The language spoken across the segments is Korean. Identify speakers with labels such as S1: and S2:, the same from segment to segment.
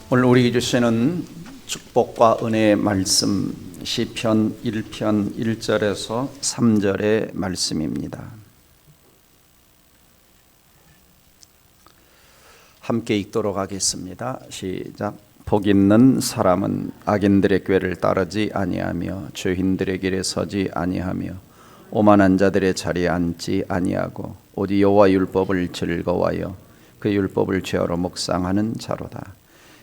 S1: 오늘 우리에게 주시는 축복과 은혜의 말씀 시편 1편 1절에서 3절의 말씀입니다. 함께 읽도록 하겠습니다. 시작. 복 있는 사람은 악인들의 꾀를 따르지 아니하며 죄인들의 길에 서지 아니하며 오만한 자들의 자리에 앉지 아니하고 오직 여호와 율법을 즐거워하여 그 율법을 죄어로 묵상하는 자로다.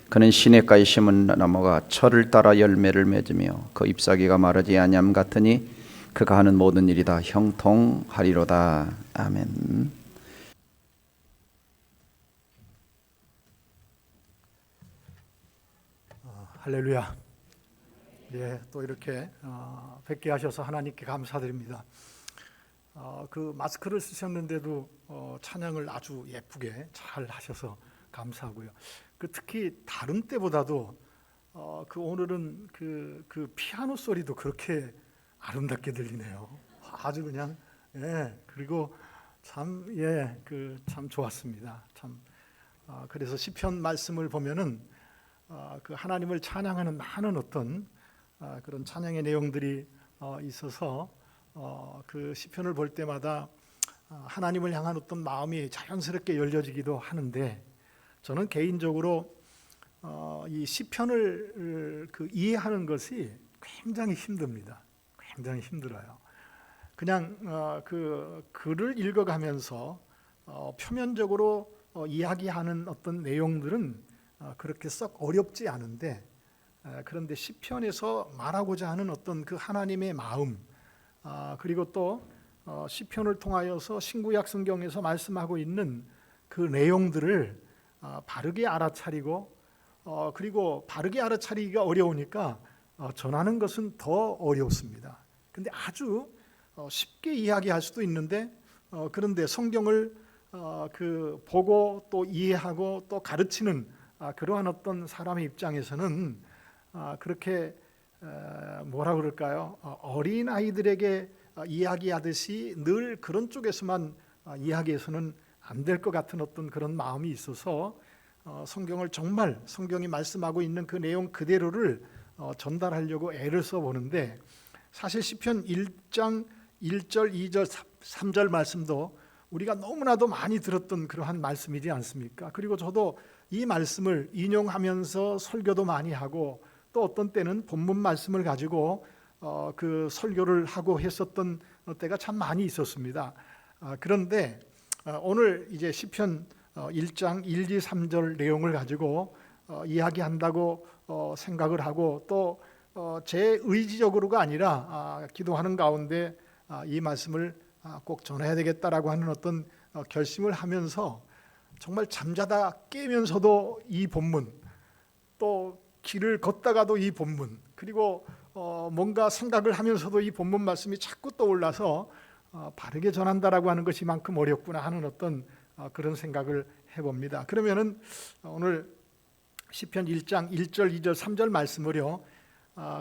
S1: 그는 시냇가에 심은 나무가 철을 따라 열매를 맺으며 그 잎사귀가 마르지 아니함 같으니 그가 하는 모든 일이 다 형통하리로다. 아멘.
S2: 할렐루야. 예, 또 이렇게 뵙게 하셔서 하나님께 감사드립니다. 그 마스크를 쓰셨는데도 찬양을 아주 예쁘게 잘 하셔서 감사하고요. 특히 다른 때보다도 오늘은 그 피아노 소리도 그렇게 아름답게 들리네요. 아주 그냥 그리고 참 좋았습니다. 그래서 시편 말씀을 보면은 그 하나님을 찬양하는 많은 어떤 그런 찬양의 내용들이 있어서 그 시편을 볼 때마다 하나님을 향한 어떤 마음이 자연스럽게 열려지기도 하는데, 저는 개인적으로 이 시편을 이해하는 것이 굉장히 힘듭니다. 굉장히 힘들어요. 그냥 그 글을 읽어가면서 표면적으로 이야기하는 어떤 내용들은 그렇게 썩 어렵지 않은데, 그런데 시편에서 말하고자 하는 어떤 그 하나님의 마음, 그리고 또 시편을 통하여서 신구약 성경에서 말씀하고 있는 그 내용들을 바르게 알아차리고 그리고 바르게 알아차리기가 어려우니까 전하는 것은 더 어렵습니다. 근데 아주 쉽게 이야기할 수도 있는데, 그런데 성경을 보고 또 이해하고 또 가르치는 그러한 어떤 사람의 입장에서는 그렇게 뭐라 그럴까요? 어린 아이들에게 이야기하듯이 늘 그런 쪽에서만 이야기해서는 안 될 것 같은 어떤 그런 마음이 있어서 성경을 정말 성경이 말씀하고 있는 그 내용 그대로를 전달하려고 애를 써보는데, 사실 시편 1장 1절, 2절, 3절 말씀도 우리가 너무나도 많이 들었던 그러한 말씀이지 않습니까? 그리고 저도 이 말씀을 인용하면서 설교도 많이 하고 또 어떤 때는 본문 말씀을 가지고 그 설교를 하고 했었던 때가 참 많이 있었습니다. 그런데 오늘 이제 시편 1장 1, 2, 3절 내용을 가지고 이야기한다고 생각을 하고 또 제 의지적으로가 아니라 기도하는 가운데 이 말씀을 꼭 전해야 되겠다라고 하는 어떤 결심을 하면서 정말 잠자다 깨면서도 이 본문, 또 길을 걷다가도 이 본문, 그리고 뭔가 생각을 하면서도 이 본문 말씀이 자꾸 떠올라서 바르게 전한다라고 하는 것이 만큼 어렵구나 하는 어떤 그런 생각을 해봅니다. 그러면은 오늘 시편 1장 1절, 2절, 3절 말씀을요,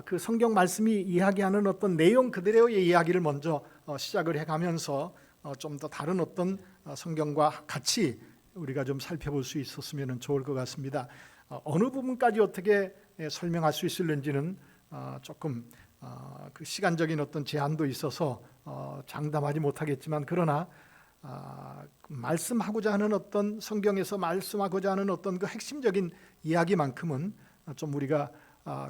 S2: 그 성경 말씀이 이야기하는 어떤 내용 그대로의 이야기를 먼저 시작을 해가면서 좀 더 다른 어떤 성경과 같이 우리가 좀 살펴볼 수 있었으면 좋을 것 같습니다. 어느 부분까지 어떻게 설명할 수 있을는지는 조금 그 시간적인 어떤 제한도 있어서 장담하지 못하겠지만, 그러나 말씀하고자 하는 어떤 성경에서 말씀하고자 하는 어떤 그 핵심적인 이야기만큼은 좀 우리가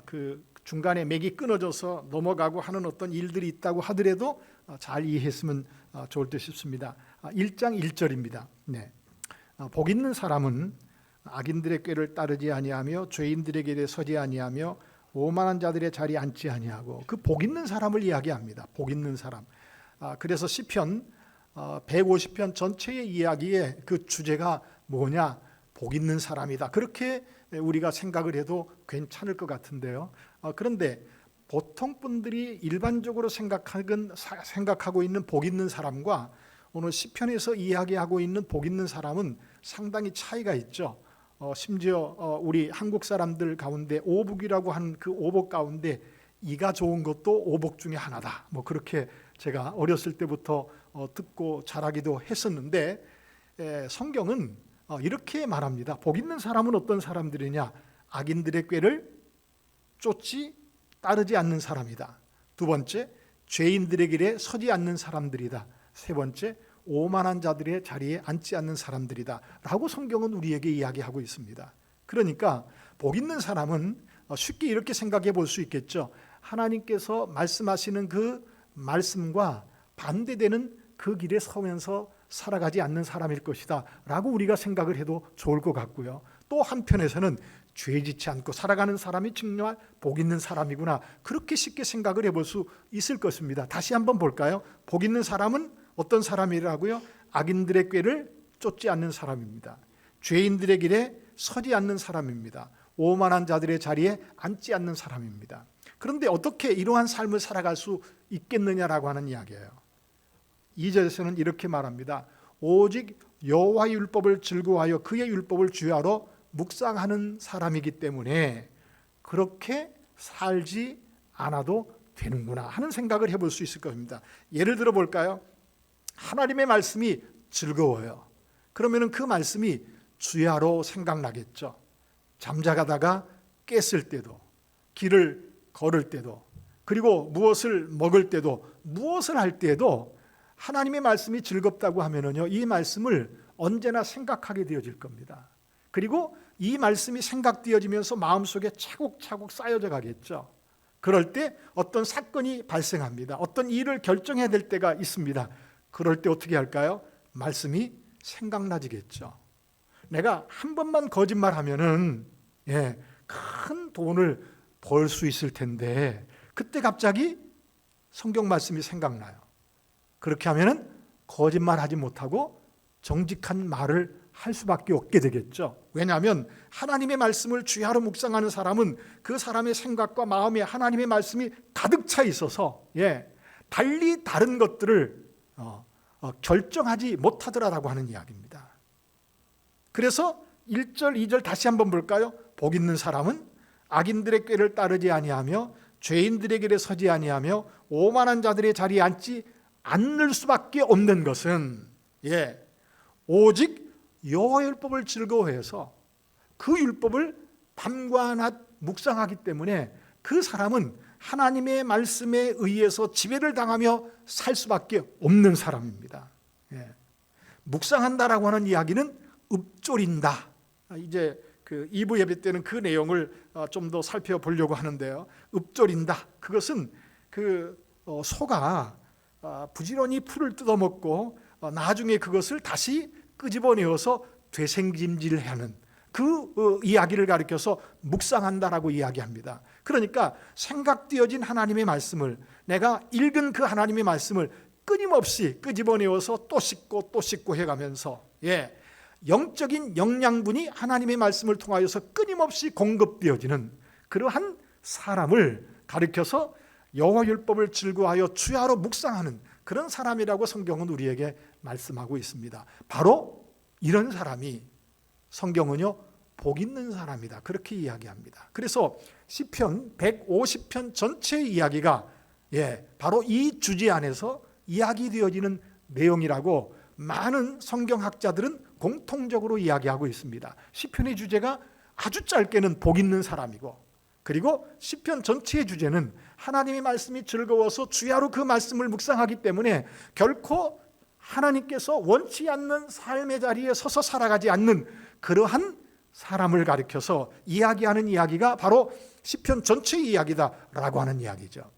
S2: 그 중간에 맥이 끊어져서 넘어가고 하는 어떤 일들이 있다고 하더라도 잘 이해했으면 좋을 듯 싶습니다. 1장 1절입니다. 네. 복 있는 사람은 악인들의 꾀를 따르지 아니하며 죄인들의 길에 서지 아니하며 오만한 자들의 자리에 앉지 아니하고, 그 복 있는 사람을 이야기합니다. 복 있는 사람. 그래서 시편 150편 전체의 이야기의 그 주제가 뭐냐? 복 있는 사람이다. 그렇게 우리가 생각을 해도 괜찮을 것 같은데요. 그런데 보통 분들이 일반적으로 생각하고 있는 복 있는 사람과 오늘 시편에서 이야기하고 있는 복 있는 사람은 상당히 차이가 있죠. 심지어 우리 한국 사람들 가운데 오복이라고 하는 그 오복 가운데 이가 좋은 것도 오복 중에 하나다. 뭐 그렇게 제가 어렸을 때부터 듣고 자라기도 했었는데, 성경은 이렇게 말합니다. 복 있는 사람은 어떤 사람들이냐? 악인들의 꾀를 쫓지 따르지 않는 사람이다. 두 번째, 죄인들의 길에 서지 않는 사람들이다. 세 번째, 오만한 자들의 자리에 앉지 않는 사람들이다 라고 성경은 우리에게 이야기하고 있습니다. 그러니까 복 있는 사람은 쉽게 이렇게 생각해 볼 수 있겠죠. 하나님께서 말씀하시는 그 말씀과 반대되는 그 길에 서면서 살아가지 않는 사람일 것이다 라고 우리가 생각을 해도 좋을 것 같고요. 또 한편에서는 죄 짓지 않고 살아가는 사람이 정말 복 있는 사람이구나, 그렇게 쉽게 생각을 해볼 수 있을 것입니다. 다시 한번 볼까요? 복 있는 사람은 어떤 사람이라고요? 악인들의 꾀를 쫓지 않는 사람입니다. 죄인들의 길에 서지 않는 사람입니다. 오만한 자들의 자리에 앉지 않는 사람입니다. 그런데 어떻게 이러한 삶을 살아갈 수 있겠느냐라고 하는 이야기예요. 2절에서는 이렇게 말합니다. 오직 여호와의 율법을 즐거워하여 그의 율법을 주야로 묵상하는 사람이기 때문에 그렇게 살지 않아도 되는구나 하는 생각을 해볼 수 있을 겁니다. 예를 들어 볼까요? 하나님의 말씀이 즐거워요. 그러면 그 말씀이 주야로 생각나겠죠. 잠자가다가 깼을 때도, 길을 걸을 때도, 그리고 무엇을 먹을 때도, 무엇을 할 때도 하나님의 말씀이 즐겁다고 하면은요, 이 말씀을 언제나 생각하게 되어질 겁니다. 그리고 이 말씀이 생각되어지면서 마음속에 차곡차곡 쌓여져 가겠죠. 그럴 때 어떤 사건이 발생합니다. 어떤 일을 결정해야 될 때가 있습니다. 그럴 때 어떻게 할까요? 말씀이 생각나지겠죠. 내가 한 번만 거짓말하면은 큰 돈을 벌 수 있을 텐데 그때 갑자기 성경 말씀이 생각나요. 그렇게 하면은 거짓말하지 못하고 정직한 말을 할 수밖에 없게 되겠죠. 왜냐하면 하나님의 말씀을 주야로 묵상하는 사람은 그 사람의 생각과 마음에 하나님의 말씀이 가득 차 있어서 달리 다른 것들을 결정하지 못하더라라고 하는 이야기입니다. 그래서 1절, 2절 다시 한번 볼까요? 복 있는 사람은 악인들의 꾀를 따르지 아니하며 죄인들의 길에 서지 아니하며 오만한 자들의 자리에 앉지 않을 수밖에 없는 것은 오직 여호와의 율법을 즐거워해서 그 율법을 밤과 낮 묵상하기 때문에 그 사람은 하나님의 말씀에 의해서 지배를 당하며 살 수밖에 없는 사람입니다. 묵상한다라고 하는 이야기는 읊조린다. 이제 그 2부 예배 때는 그 내용을 좀 더 살펴보려고 하는데요. 읊조린다. 그것은 그 소가 부지런히 풀을 뜯어먹고 나중에 그것을 다시 끄집어내어서 되새김질하는 그 이야기를 가리켜서 묵상한다라고 이야기합니다. 그러니까 생각되어진 하나님의 말씀을, 내가 읽은 그 하나님의 말씀을 끊임없이 끄집어내어서 또 씻고 또 씻고 해가면서 영적인 영양분이 하나님의 말씀을 통하여서 끊임없이 공급되어지는 그러한 사람을 가리켜서 여호와 율법을 즐거워하여 주야로 묵상하는 그런 사람이라고 성경은 우리에게 말씀하고 있습니다. 바로 이런 사람이 성경은요 복 있는 사람이다 그렇게 이야기합니다. 그래서 시편 150편 전체의 이야기가 바로 이 주제 안에서 이야기되어지는 내용이라고 많은 성경학자들은 공통적으로 이야기하고 있습니다. 시편의 주제가 아주 짧게는 복 있는 사람이고, 그리고 시편 전체의 주제는 하나님의 말씀이 즐거워서 주야로 그 말씀을 묵상하기 때문에 결코 하나님께서 원치 않는 삶의 자리에 서서 살아가지 않는 그러한 사람을 가리켜서 이야기하는 이야기가 바로 시편 전체의 이야기다라고 하는 이야기죠.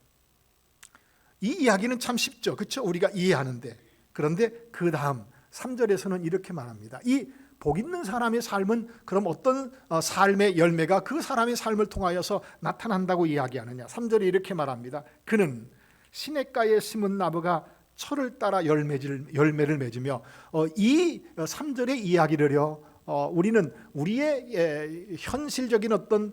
S2: 이 이야기는 참 쉽죠. 그렇죠? 우리가 이해하는데. 그런데 그 다음 3절에서는 이렇게 말합니다. 이 복 있는 사람의 삶은 그럼 어떤 삶의 열매가 그 사람의 삶을 통하여서 나타난다고 이야기하느냐. 3절에 이렇게 말합니다. 그는 시냇가에 심은 나무가 철을 따라 열매를 맺으며, 이 3절의 이야기를요 우리는 우리의 현실적인 어떤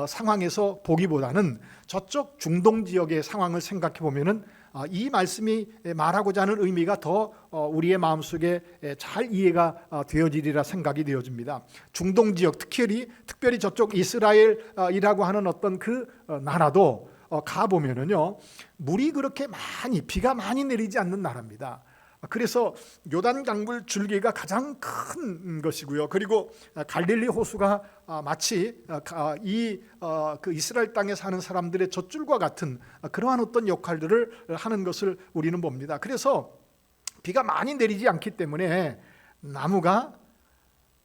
S2: 상황에서 보기보다는 저쪽 중동 지역의 상황을 생각해 보면은 이 말씀이 말하고자 하는 의미가 더 우리의 마음속에 잘 이해가 되어지리라 생각이 되어집니다. 중동 지역, 특별히 저쪽 이스라엘이라고 하는 어떤 그 나라도 가 보면은요 물이 그렇게 비가 많이 내리지 않는 나라입니다. 그래서 요단 강물 줄기가 가장 큰 것이고요. 그리고 갈릴리 호수가 마치 그 이스라엘 땅에 사는 사람들의 젖줄과 같은 그러한 어떤 역할들을 하는 것을 우리는 봅니다. 그래서 비가 많이 내리지 않기 때문에 나무가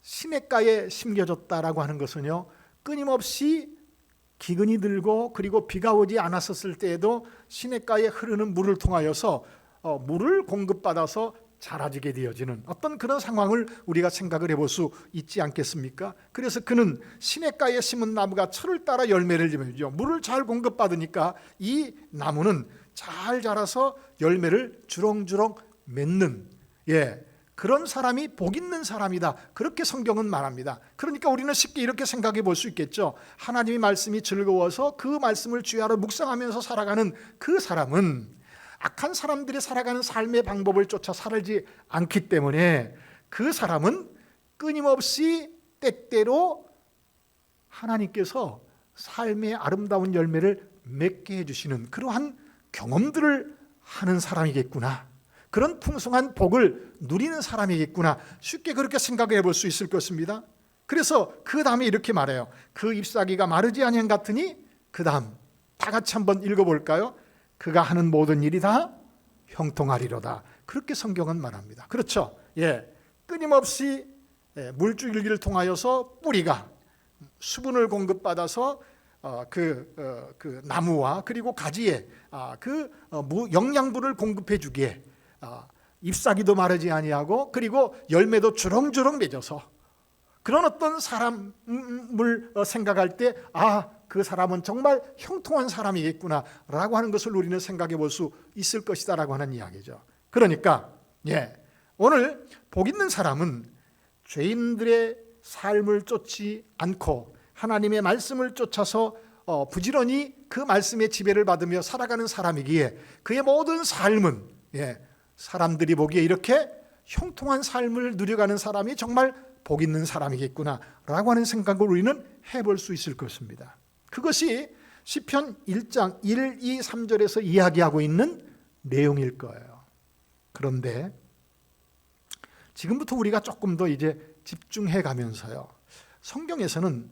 S2: 시냇가에 심겨졌다라고 하는 것은요, 끊임없이 기근이 들고 그리고 비가 오지 않았었을 때에도 시냇가에 흐르는 물을 통하여서 물을 공급받아서 자라지게 되어지는 어떤 그런 상황을 우리가 생각을 해볼 수 있지 않겠습니까? 그래서 그는 시냇가에 심은 나무가 철을 따라 열매를 맺죠. 물을 잘 공급받으니까 이 나무는 잘 자라서 열매를 주렁주렁 맺는, 그런 사람이 복 있는 사람이다, 그렇게 성경은 말합니다. 그러니까 우리는 쉽게 이렇게 생각해 볼 수 있겠죠. 하나님의 말씀이 즐거워서 그 말씀을 주야로 묵상하면서 살아가는 그 사람은 악한 사람들이 살아가는 삶의 방법을 쫓아 살지 않기 때문에 그 사람은 끊임없이 때때로 하나님께서 삶의 아름다운 열매를 맺게 해주시는 그러한 경험들을 하는 사람이겠구나, 그런 풍성한 복을 누리는 사람이겠구나, 쉽게 그렇게 생각해 볼 수 있을 것입니다. 그래서 그 다음에 이렇게 말해요. 그 잎사귀가 마르지 아니한 같으니, 그 다음 다 같이 한번 읽어볼까요? 그가 하는 모든 일이 다 형통하리로다, 그렇게 성경은 말합니다. 그렇죠? 끊임없이 물줄기를 통하여서 뿌리가 수분을 공급받아서 그 나무와 그리고 가지에 영양분을 공급해 주기에 잎사귀도 마르지 아니하고 그리고 열매도 주렁주렁 맺어서 그런 어떤 사람을 생각할 때 그 사람은 정말 형통한 사람이겠구나 라고 하는 것을 우리는 생각해 볼 수 있을 것이다 라고 하는 이야기죠. 그러니까 오늘 복 있는 사람은 죄인들의 삶을 쫓지 않고 하나님의 말씀을 쫓아서 부지런히 그 말씀의 지배를 받으며 살아가는 사람이기에 그의 모든 삶은 사람들이 보기에 이렇게 형통한 삶을 누려가는 사람이 정말 복 있는 사람이겠구나 라고 하는 생각을 우리는 해볼 수 있을 것입니다. 그것이 시편 1장 1, 2, 3절에서 이야기하고 있는 내용일 거예요. 그런데 지금부터 우리가 조금 더 이제 집중해 가면서요, 성경에서는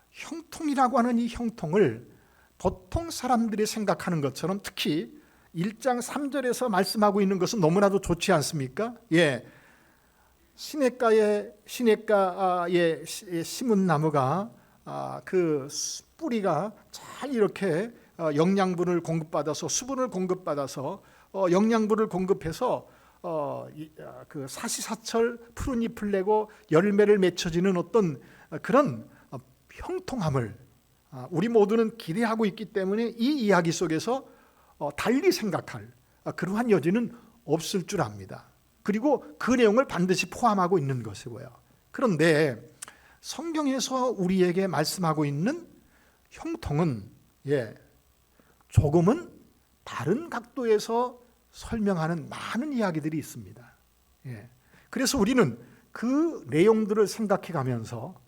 S2: 형통이라고 하는 이 형통을 보통 사람들이 생각하는 것처럼 특히 1장 3절에서 말씀하고 있는 것은 너무나도 좋지 않습니까? 시냇가에 심은 나무가 그 뿌리가 잘 이렇게 영양분을 공급받아서 수분을 공급받아서 영양분을 공급해서 그 사시사철 푸른 잎을 내고 열매를 맺혀지는 어떤 그런 형통함을 우리 모두는 기대하고 있기 때문에 이 이야기 속에서 달리 생각할 그러한 여지는 없을 줄 압니다. 그리고 그 내용을 반드시 포함하고 있는 것이고요. 그런데 성경에서 우리에게 말씀하고 있는 형통은 조금은 다른 각도에서 설명하는 많은 이야기들이 있습니다. 그래서 우리는 그 내용들을 생각해 가면서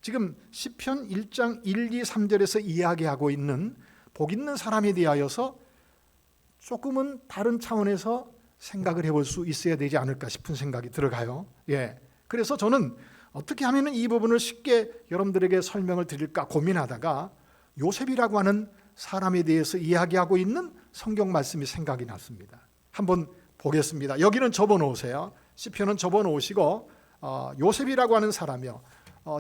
S2: 지금 시편 1장 1, 2, 3절에서 이야기하고 있는 복 있는 사람에 대하여서 조금은 다른 차원에서 생각을 해볼 수 있어야 되지 않을까 싶은 생각이 들어가요. 그래서 저는 어떻게 하면 이 부분을 쉽게 여러분들에게 설명을 드릴까 고민하다가 요셉이라고 하는 사람에 대해서 이야기하고 있는 성경 말씀이 생각이 났습니다. 한번 보겠습니다. 여기는 접어놓으세요. 시편은 접어놓으시고 요셉이라고 하는 사람이요,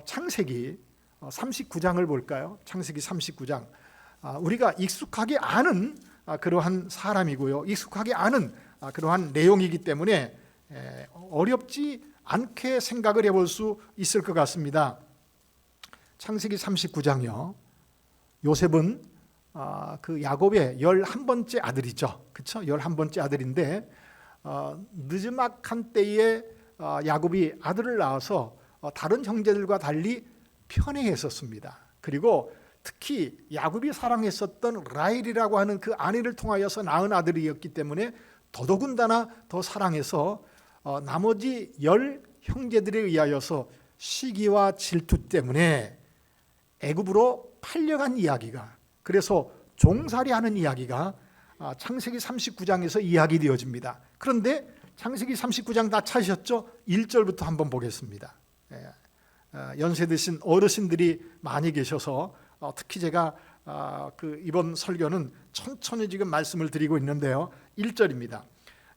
S2: 창세기 39장을 볼까요? 창세기 39장. 우리가 익숙하게 아는 그러한 사람이고요, 익숙하게 아는 그러한 내용이기 때문에 어렵지 않게 생각을 해볼 수 있을 것 같습니다. 창세기 39장이요. 요셉은 그 야곱의 11번째 아들이죠. 그렇죠? 11번째 아들인데 늦지막한 때에 야곱이 아들을 낳아서 다른 형제들과 달리 편애했었습니다. 그리고 특히 야곱이 사랑했었던 라헬이라고 하는 그 아내를 통하여서 낳은 아들이었기 때문에 더더군다나 더 사랑해서 나머지 10 형제들에 의하여서 시기와 질투 때문에 애굽으로 팔려간 이야기가, 그래서 종살이하는 이야기가 창세기 39장에서 이야기되어집니다. 그런데 창세기 39장 다 찾으셨죠? 1절부터 한번 보겠습니다. 연세 드신 어르신들이 많이 계셔서 특히 제가 이번 설교는 천천히 지금 말씀을 드리고 있는데요. 1절입니다.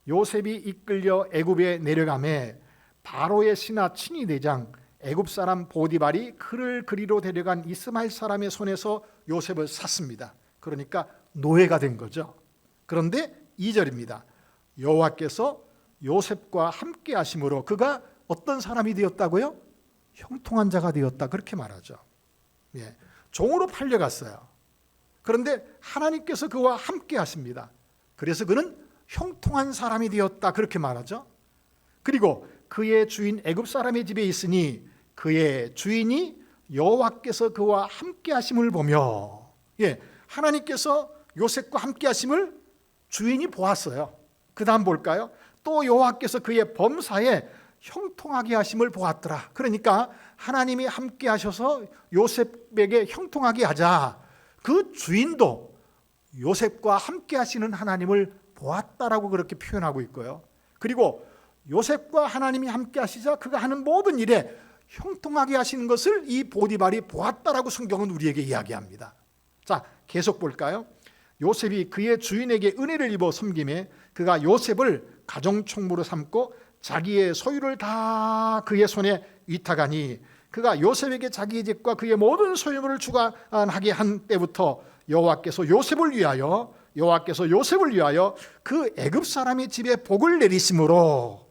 S2: 요셉이 이끌려 애굽에 내려가매 바로의 신하 친위 대장 애굽 사람 보디발이 그를 그리로 데려간 이스마엘 사람의 손에서 요셉을 샀습니다. 그러니까 노예가 된 거죠. 그런데 2절입니다. 여호와께서 요셉과 함께 하심으로 그가 어떤 사람이 되었다고요? 형통한 자가 되었다, 그렇게 말하죠. 종으로 팔려갔어요. 그런데 하나님께서 그와 함께 하십니다. 그래서 그는 형통한 사람이 되었다, 그렇게 말하죠. 그리고 그의 주인 애굽 사람의 집에 있으니 그의 주인이 여호와께서 그와 함께 하심을 보며, 하나님께서 요셉과 함께 하심을 주인이 보았어요. 그 다음 볼까요? 또 여호와께서 그의 범사에 형통하게 하심을 보았더라. 그러니까 하나님이 함께 하셔서 요셉에게 형통하게 하자. 그 주인도 요셉과 함께 하시는 하나님을 보았다라고 그렇게 표현하고 있고요. 그리고 요셉과 하나님이 함께 하시자 그가 하는 모든 일에 형통하게 하시는 것을 이 보디발이 보았다라고 성경은 우리에게 이야기합니다. 자, 계속 볼까요? 요셉이 그의 주인에게 은혜를 입어 섬김에 그가 요셉을 가정총무로 삼고 자기의 소유를 다 그의 손에 위탁하니 그가 요셉에게 자기의 집과 그의 모든 소유물을 주관하게 한 때부터 여호와께서 요셉을 위하여 그 애굽 사람의 집에 복을 내리심으로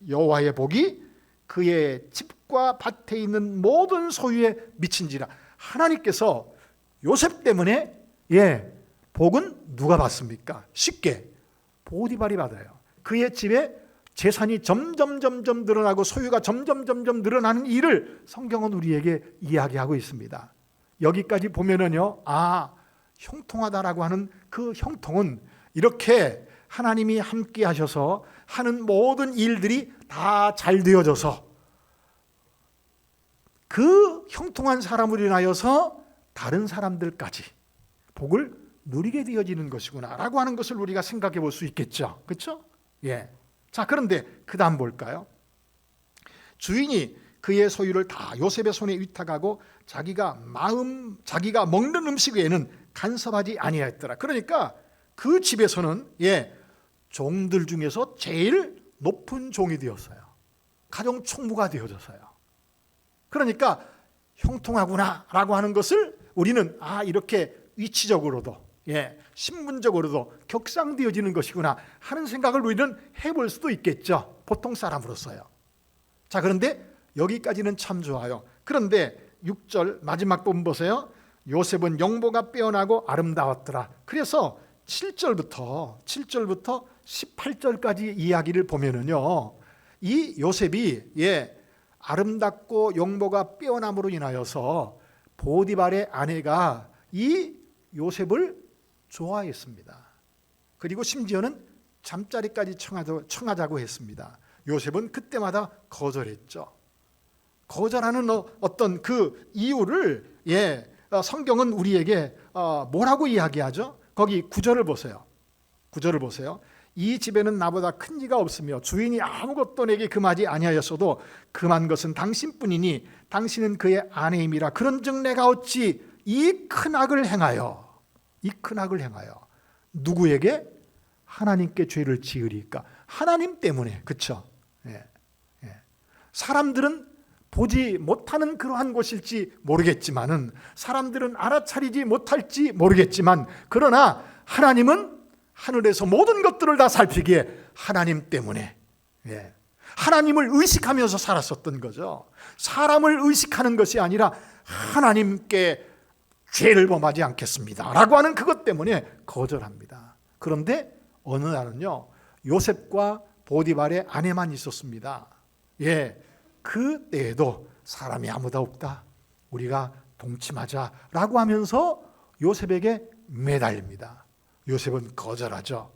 S2: 여호와의 복이 그의 집과 밭에 있는 모든 소유에 미친지라. 하나님께서 요셉 때문에 복은 누가 받습니까? 쉽게 보디발이 받아요. 그의 집에 재산이 점점 늘어나고 소유가 점점 늘어나는 일을 성경은 우리에게 이야기하고 있습니다. 여기까지 보면은요, 형통하다라고 하는 그 형통은 이렇게 하나님이 함께 하셔서 하는 모든 일들이 다 잘 되어져서 그 형통한 사람으로 인하여서 다른 사람들까지 복을 누리게 되어지는 것이구나 라고 하는 것을 우리가 생각해 볼 수 있겠죠. 그렇죠? 자, 그런데 그 다음 볼까요? 주인이 그의 소유를 다 요셉의 손에 위탁하고 자기가 먹는 음식 외에는 간섭하지 아니하였더라. 그러니까 그 집에서는 종들 중에서 제일 높은 종이 되었어요. 가정 총무가 되어졌어요. 그러니까 형통하구나 라고 하는 것을 우리는 이렇게 위치적으로도 신분적으로도 격상되어지는 것이구나 하는 생각을 우리는 해볼 수도 있겠죠. 보통 사람으로서요. 자, 그런데 여기까지는 참 좋아요. 그런데 6절 마지막 부분 보세요. 요셉은 영모가 빼어나고 아름다웠더라. 그래서 7절부터 18절까지 이야기를 보면은요, 이 요셉이 아름답고 영모가 빼어남으로 인하여서 보디발의 아내가 이 요셉을 좋아했습니다. 그리고 심지어는 잠자리까지 청하자고 했습니다. 요셉은 그때마다 거절했죠. 거절하는 어떤 그 이유를 성경은 우리에게 뭐라고 이야기하죠? 거기 9절을 보세요. 9절을 보세요. 이 집에는 나보다 큰 이가 없으며 주인이 아무것도 내게 금하지 아니하였어도 금한 것은 당신뿐이니 당신은 그의 아내임이라. 그런즉 내가 어찌 이 큰 악을 행하여 누구에게? 하나님께 죄를 지으리까? 하나님 때문에. 그렇죠? 사람들은 보지 못하는 그러한 것일지 모르겠지만은, 사람들은 알아차리지 못할지 모르겠지만, 그러나 하나님은 하늘에서 모든 것들을 다 살피기에 하나님 때문에 하나님을 의식하면서 살았었던 거죠. 사람을 의식하는 것이 아니라 하나님께 죄를 범하지 않겠습니다 라고 하는 그것 때문에 거절합니다. 그런데 어느 날은요, 요셉과 보디발의 아내만 있었습니다. 그 때에도 사람이 아무도 없다, 우리가 동침하자 라고 하면서 요셉에게 매달립니다. 요셉은 거절하죠.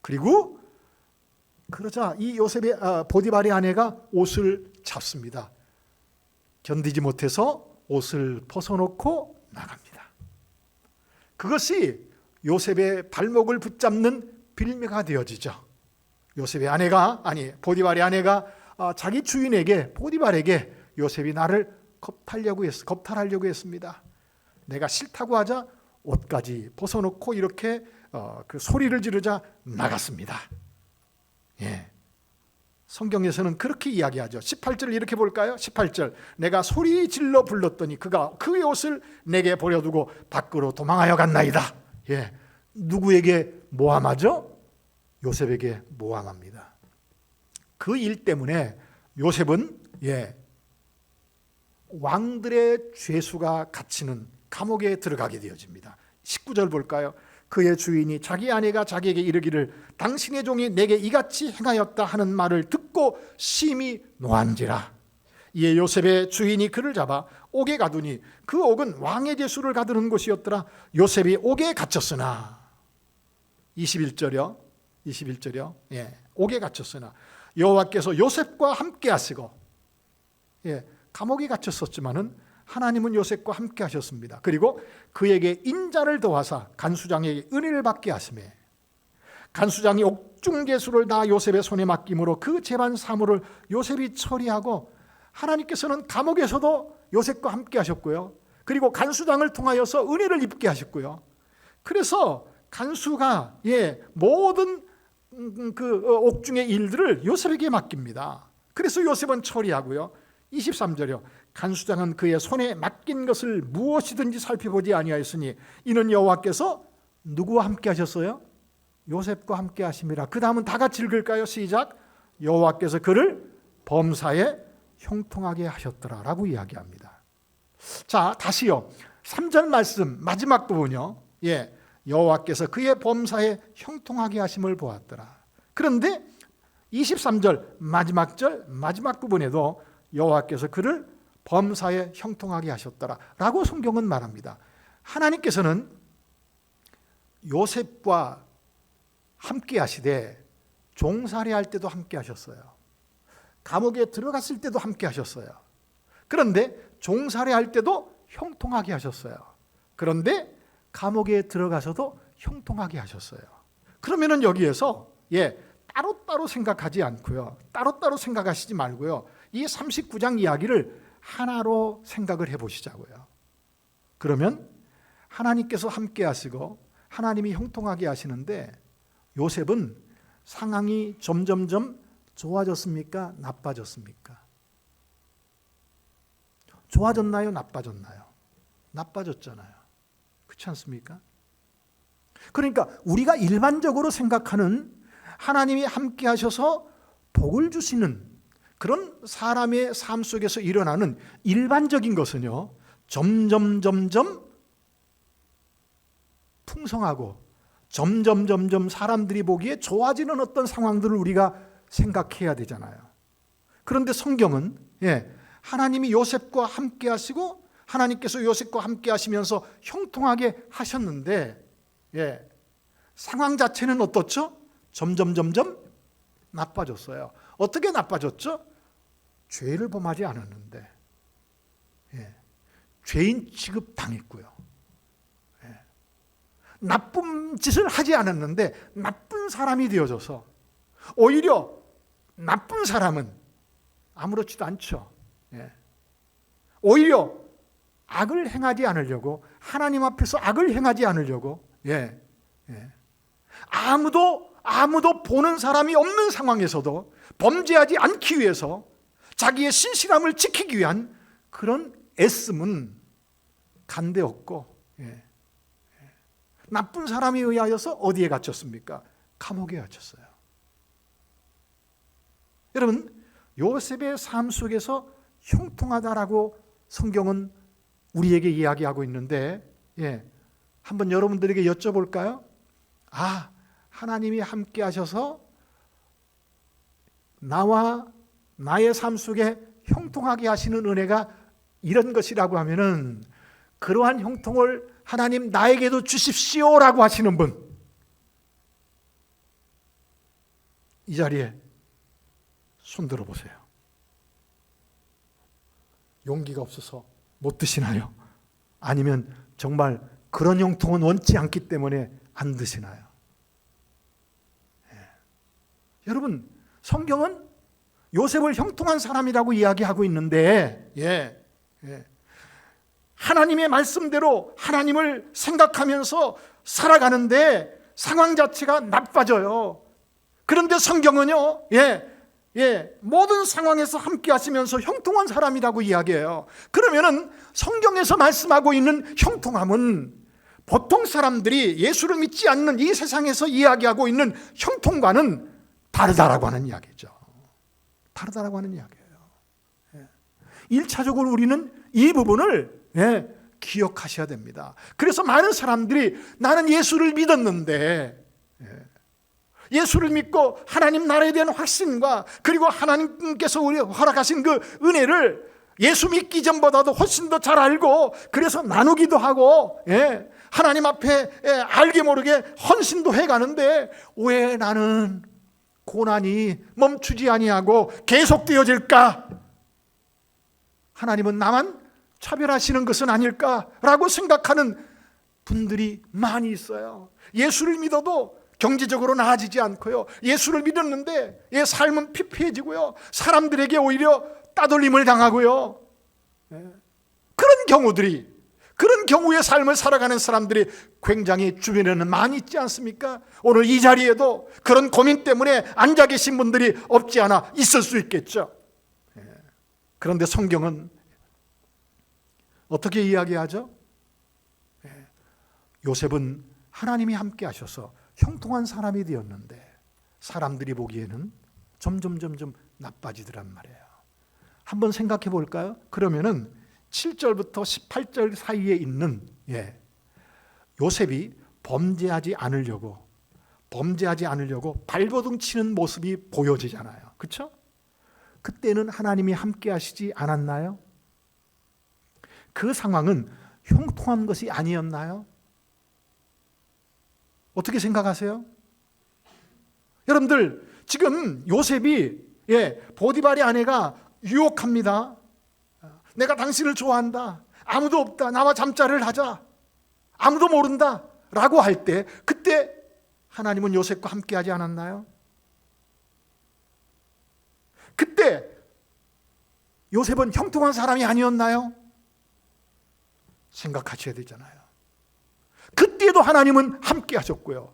S2: 그리고 그러자 이 요셉의 보디발의 아내가 옷을 잡습니다. 견디지 못해서 옷을 벗어놓고 나갑니다. 그것이 요셉의 발목을 붙잡는 빌미가 되어지죠. 요셉의 아내가 보디발의 아내가 자기 주인에게 보디발에게 요셉이 나를 겁탈하려고 했습니다. 내가 싫다고 하자 옷까지 벗어놓고 이렇게 그 소리를 지르자 나갔습니다. 예. 성경에서는 그렇게 이야기하죠. 18절을 이렇게 볼까요? 18절 내가 소리 질러 불렀더니 그가 그의 옷을 내게 버려두고 밖으로 도망하여 갔나이다. 예. 누구에게 모함하죠? 요셉에게 모함합니다. 그 일 때문에 요셉은 왕들의 죄수가 갇히는 감옥에 들어가게 되어집니다. 19절 볼까요? 그의 주인이 자기 아내가 자기에게 이르기를 당신의 종이 내게 이같이 행하였다 하는 말을 듣고 심히 노한지라. 이에 요셉의 주인이 그를 잡아 옥에 가두니 그 옥은 왕의 죄수를 가두는 곳이었더라. 요셉이 옥에 갇혔으나 21절이요. 옥에 갇혔으나 여호와께서 요셉과 함께 하시고 감옥에 갇혔었지만은 하나님은 요셉과 함께 하셨습니다. 그리고 그에게 인자를 더하사 간수장에게 은혜를 받게 하시매 간수장이 옥중개수를 다 요셉의 손에 맡김으로 그 재반 사물을 요셉이 처리하고 하나님께서는 감옥에서도 요셉과 함께 하셨고요. 그리고 간수장을 통하여서 은혜를 입게 하셨고요. 그래서 간수가 모든 그 옥중의 일들을 요셉에게 맡깁니다. 그래서 요셉은 처리하고요. 23절이요. 간수장은 그의 손에 맡긴 것을 무엇이든지 살펴보지 아니하였으니 이는 여호와께서 누구와 함께 하셨어요? 요셉과 함께 하심이라. 그 다음은 다 같이 읽을까요? 시작. 여호와께서 그를 범사에 형통하게 하셨더라 라고 이야기합니다. 자, 다시요. 3절 말씀 마지막 부분요. 여호와께서 그의 범사에 형통하게 하심을 보았더라. 그런데 23절 마지막 부분에도 여호와께서 그를 범사에 형통하게 하셨더라 라고 성경은 말합니다. 하나님께서는 요셉과 함께 하시되 종살이할 때도 함께 하셨어요. 감옥에 들어갔을 때도 함께 하셨어요. 그런데 종살이할 때도 형통하게 하셨어요. 그런데 감옥에 들어가서도 형통하게 하셨어요. 그러면은 여기에서 따로따로 생각하지 않고요. 따로따로 생각하시지 말고요. 이 39장 이야기를 하나로 생각을 해보시자고요. 그러면 하나님께서 함께 하시고 하나님이 형통하게 하시는데 요셉은 상황이 점점점 좋아졌습니까? 나빠졌습니까? 좋아졌나요? 나빠졌나요? 나빠졌잖아요. 그렇지 않습니까? 그러니까 우리가 일반적으로 생각하는 하나님이 함께 하셔서 복을 주시는 그런 사람의 삶 속에서 일어나는 일반적인 것은요, 점점 풍성하고 점점 사람들이 보기에 좋아지는 어떤 상황들을 우리가 생각해야 되잖아요. 그런데 성경은 하나님이 요셉과 함께 하시고 하나님께서 요셉과 함께 하시면서 형통하게 하셨는데 상황 자체는 어떻죠? 점점 나빠졌어요. 어떻게 나빠졌죠? 죄를 범하지 않았는데 죄인 취급당했고요. 나쁜 짓을 하지 않았는데 나쁜 사람이 되어져서 오히려 나쁜 사람은 아무렇지도 않죠. 오히려 악을 행하지 않으려고 하나님 앞에서 악을 행하지 않으려고 아무도 보는 사람이 없는 상황에서도 범죄하지 않기 위해서 자기의 신실함을 지키기 위한 그런 애씀은 간데없고 나쁜 사람에 의하여서 어디에 갇혔습니까? 감옥에 갇혔어요. 여러분, 요셉의 삶 속에서 형통하다라고 성경은 우리에게 이야기하고 있는데 한번 여러분들에게 여쭤볼까요? 하나님이 함께 하셔서 나와 나의 삶 속에 형통하게 하시는 은혜가 이런 것이라고 하면은 그러한 형통을 하나님 나에게도 주십시오라고 하시는 분, 이 자리에 손 들어보세요. 용기가 없어서 못 드시나요? 아니면 정말 그런 형통은 원치 않기 때문에 안 드시나요? 여러분, 성경은 요셉을 형통한 사람이라고 이야기하고 있는데, 하나님의 말씀대로 하나님을 생각하면서 살아가는데 상황 자체가 나빠져요. 그런데 성경은요, 모든 상황에서 함께 하시면서 형통한 사람이라고 이야기해요. 그러면은 성경에서 말씀하고 있는 형통함은 보통 사람들이 예수를 믿지 않는 이 세상에서 이야기하고 있는 형통과는 다르다라고 하는 이야기죠. 다르다라고 하는 이야기예요. 1차적으로 우리는 이 부분을 기억하셔야 됩니다. 그래서 많은 사람들이 나는 예수를 믿었는데, 예수를 믿고 하나님 나라에 대한 확신과 그리고 하나님께서 우리 허락하신 그 은혜를 예수 믿기 전보다도 훨씬 더 잘 알고 그래서 나누기도 하고 하나님 앞에 알게 모르게 헌신도 해가는데 왜 나는 고난이 멈추지 아니하고 계속되어질까? 하나님은 나만 차별하시는 것은 아닐까라고 생각하는 분들이 많이 있어요. 예수를 믿어도 경제적으로 나아지지 않고요, 예수를 믿었는데 삶은 피폐해지고요, 사람들에게 오히려 따돌림을 당하고요, 그런 경우의 삶을 살아가는 사람들이 굉장히 주변에는 많이 있지 않습니까? 오늘 이 자리에도 그런 고민 때문에 앉아 계신 분들이 없지 않아 있을 수 있겠죠. 그런데 성경은 어떻게 이야기하죠? 요셉은 하나님이 함께 하셔서 형통한 사람이 되었는데 사람들이 보기에는 점점 나빠지더란 말이에요. 한번 생각해 볼까요? 그러면은 7절부터 18절 사이에 있는 요셉이 범죄하지 않으려고 발버둥 치는 모습이 보여지잖아요. 그렇죠? 그때는 하나님이 함께 하시지 않았나요? 그 상황은 형통한 것이 아니었나요? 어떻게 생각하세요? 여러분들, 지금 요셉이 보디발의 아내가 유혹합니다. 내가 당신을 좋아한다, 아무도 없다, 나와 잠자리를 하자, 아무도 모른다 라고 할 때 그때 하나님은 요셉과 함께 하지 않았나요? 그때 요셉은 형통한 사람이 아니었나요? 생각하셔야 되잖아요. 그때도 하나님은 함께 하셨고요,